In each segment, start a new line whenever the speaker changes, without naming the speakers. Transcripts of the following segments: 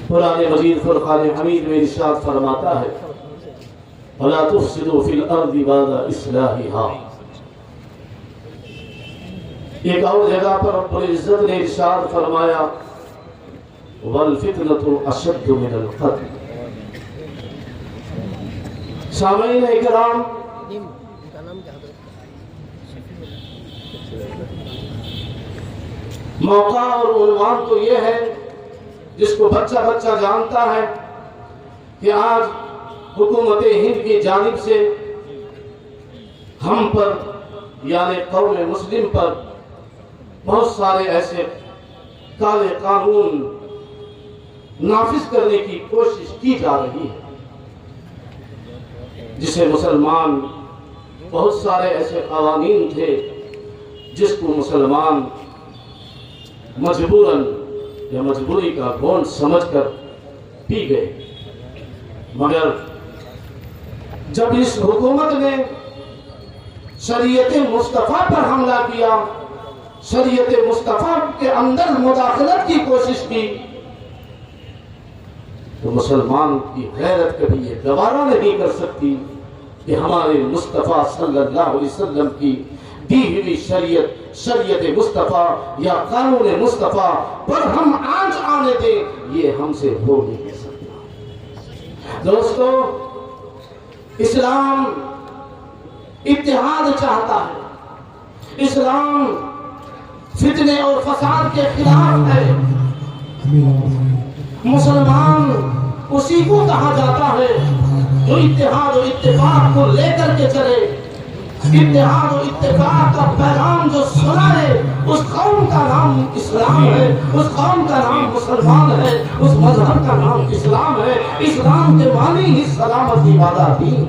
قرآن مجید فرقان حمید میں ارشاد فرماتا ہے وَلَا تُفْسِدُوا فِي الْأَرْضِ بَعْدَ إِصْلَاحِهَا۔ ایک اور جگہ پر رب العزت نے ارشاد فرمایا وَالْفِتْنَةُ أَشَدُّ مِنَ الْقَتْلِ۔ سامعین اکرام، موقع اور عنوان تو یہ ہے جس کو بچہ بچہ جانتا ہے کہ آج حکومت ہند کی جانب سے ہم پر یعنی قوم مسلم پر بہت سارے ایسے کالے قانون نافذ کرنے کی کوشش کی جا رہی ہے جسے مسلمان بہت سارے ایسے قوانین تھے جس کو مسلمان مجبوراً یا مجبوری کا گھونٹ سمجھ کر پی گئے، مگر جب اس حکومت نے شریعت مصطفیٰ پر حملہ کیا، شریعت مصطفیٰ کے اندر مداخلت کی کوشش کی، تو مسلمان کی غیرت کبھی یہ گوارا نہیں کر سکتی کہ ہمارے مصطفیٰ صلی اللہ علیہ وسلم کی دی ہوئی شریعت مصطفیٰ یا قانون مصطفیٰ پر ہم آنچ آنے دیں، یہ ہم سے ہو نہیں سکتا۔ دوستو، اسلام اتحاد چاہتا ہے، اسلام فتنے اور فساد کے خلاف ہے۔ مسلمان اسی کو کہا جاتا ہے جو اتحاد و اتفاق کو لے کر کے چلے، اتحاد و اتفاق کا پیغام جو سنائے، اس قوم کا نام اسلام ہے، اس قوم کا نام مسلمان ہے، اس مذہب کا نام اسلام ہے۔ اسلام کے معنی ہی سلامتی والا دین،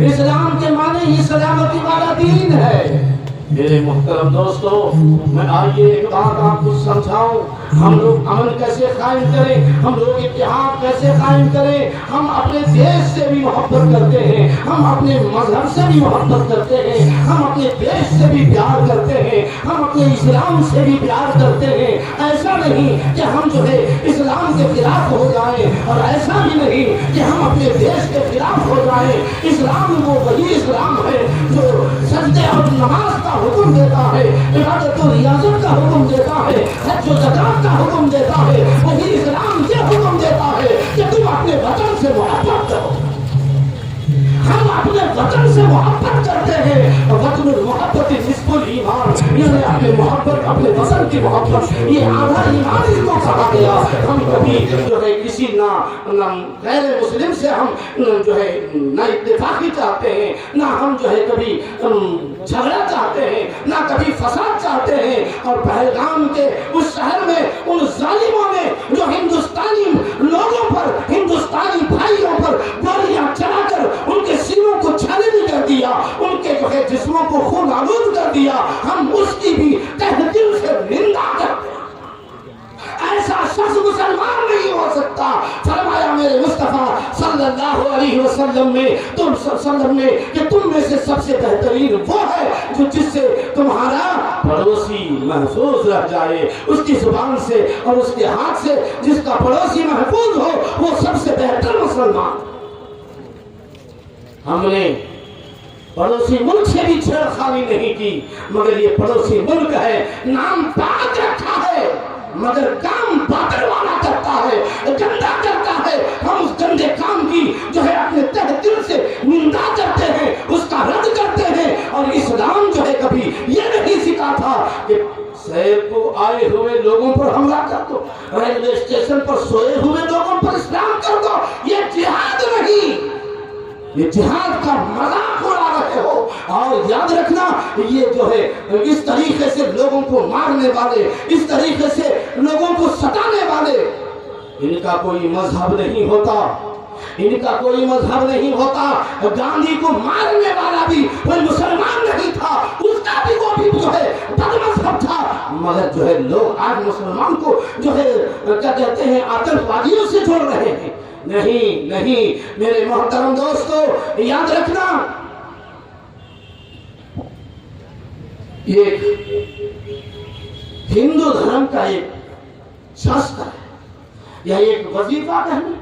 اسلام کے معنی ہی سلامتی والا دین ہے۔ میرے محترم دوستو، میں آئیے ایک بات آپ کو سمجھاؤں، ہم لوگ امن کیسے قائم کریں، ہم لوگ اتحاد کیسے قائم کریں۔ ہم اپنے دیش سے بھی محبت کرتے ہیں، ہم اپنے مذہب سے بھی محبت کرتے ہیں، ہم اپنے دیش سے بھی پیار کرتے ہیں، ہم اپنے اسلام سے بھی پیار کرتے ہیں۔ ایسا نہیں کہ ہم جو ہے اسلام کے خلاف ہو جائیں، اور ایسا بھی نہیں کہ ہم اپنے دیش کے خلاف ہو جائیں۔ اسلام وہ وہی اسلام ہے جو سجدے اور نماز کا حکم دیتا ہے، عبادت و ریاضت کا حکم دیتا ہے، حج و زکات کا حکم دیتا ہے۔ وہی اسلام یہ حکم دیتا ہے کہ تم اپنے وطن سے محبت کرو۔ ہم اپنے وطن سے محبت کرتے ہیں، وطن المحبت نصف الایمان، یعنی اپنے محبت، اپنے وطن کی محبت، یہ آدھا ایمان اس کو کہا گیا۔ ہم کبھی جو ہے کسی نہ غیر مسلم سے ہم جو ہے نہ اتفاقی چاہتے ہیں، نہ ہم جو ہے کبھی جھگڑا چاہتے ہیں، نہ کبھی فساد چاہتے ہیں۔ اور پہلگام کے اس شہر میں ان ظالموں نے جو ہندوستانی لوگوں پر، ہندوستانی بھائیوں پر گولیاں چلا کر ان کے سینوں کو چھلنی کر دیا، ان کے جو ہے جسموں کو خون آلود کر دیا، ہم اس کی بھی تہ دل سے نندا کرتے ہیں۔ ایسا شخص مسلمان نہیں ہو سکتا۔ فرمایا میرے مصطفیٰ صلی اللہ علیہ وسلم نے کہ تم میں سے سب سے بہترین وہ ہے جو جس سے تمہارا پڑوسی محفوظ رہ جائے، اس کی زبان سے اور اس کے ہاتھ سے جس کا پڑوسی محفوظ ہو وہ سب سے بہتر مسلمان۔ ہم نے پڑوسی ملک سے بھی چھیڑخانی نہیں کی، مگر یہ پڑوسی ملک ہے، نام پاک رکھا ہے مگر کام باطل والا کرتا ہے، گندا کرتا ہے۔ ہم اس گندے کام کی جو ہے اپنے تہ دل سے نندا کرتے ہیں، اس کا رد کرتے ہیں۔ اور اسلام جو ہے کبھی یہ نہیں سکھا تھا کہ شہر کو آئے ہوئے لوگوں پر حملہ کر دو، ریلوے اسٹیشن پر سوئے ہوئے لوگوں پر اسلام کر دو۔ یہ جہاد نہیں، یہ جہاد کا مذاق اڑا رہے ہو۔ اور یاد رکھنا، یہ جو ہے اس طریقے سے لوگوں کو مارنے والے، اس طریقے سے لوگوں کو ستانے والے، ان کا کوئی مذہب نہیں ہوتا، ان کا کوئی مذہب نہیں ہوتا۔ گاندھی کو مارنے والا بھی کوئی مسلمان نہیں تھا، اس کا بھی وہ بھی جو ہے بد مذہب تھا، مگر جو ہے لوگ آج مسلمان کو جو ہے کیا کہتے ہیں آتنکوادیوں سے جوڑ رہے ہیں۔ نہیں میرے محترم دوستو، یاد رکھنا، ایک ہندو دھرم کا ایک شاستر ہے، یہ ایک وظیفہ کہنا.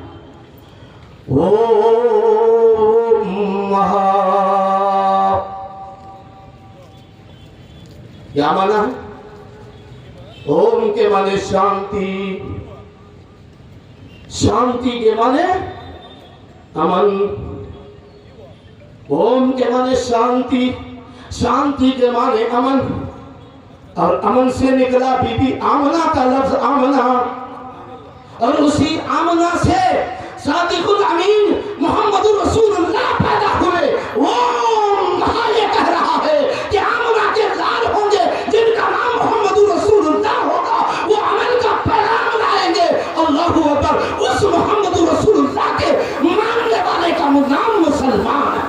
کیا مانا ہے؟ اوم کے معنی شانتی، شانتی کے معنی امن. اوم کے معنی شانتی، شانتی کے معنی امن، اور امن سے نکلا بی بی آمنہ کا لفظ آمنہ، اور اسی آمنہ سے صادق الامین محمد رسول اللہ پیدا ہوئے. وہ یہ کہہ رہا ہے کہ آمنہ کے لال ہوں گے جن کا نام محمد رسول اللہ ہوگا، وہ امن کا پیغام لائیں گے. اللہ اکبر. اس محمد رسول اللہ کے ماننے والے کا نام مسلمان ہے،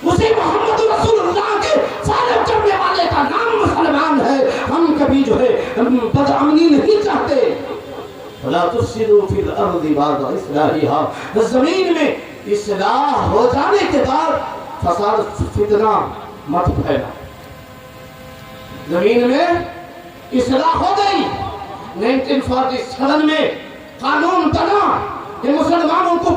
اسی محمد رسول اللہ کے فالو کرنے والے کا نام مسلمان ہے. ہم کبھی جو ہے بدامنی نہیں چاہتے. وَلَا تُفْسِدُوا فِي الْأَرْضِ بَعْدَ إِصْلَاحِهَا. زمین میں اصلاح ہو جانے کے بعد فساد فتنہ مت پھیلا. زمین میں اصلاح ہو گئی. 1947 میں قانون بنا کہ مسلمانوں کو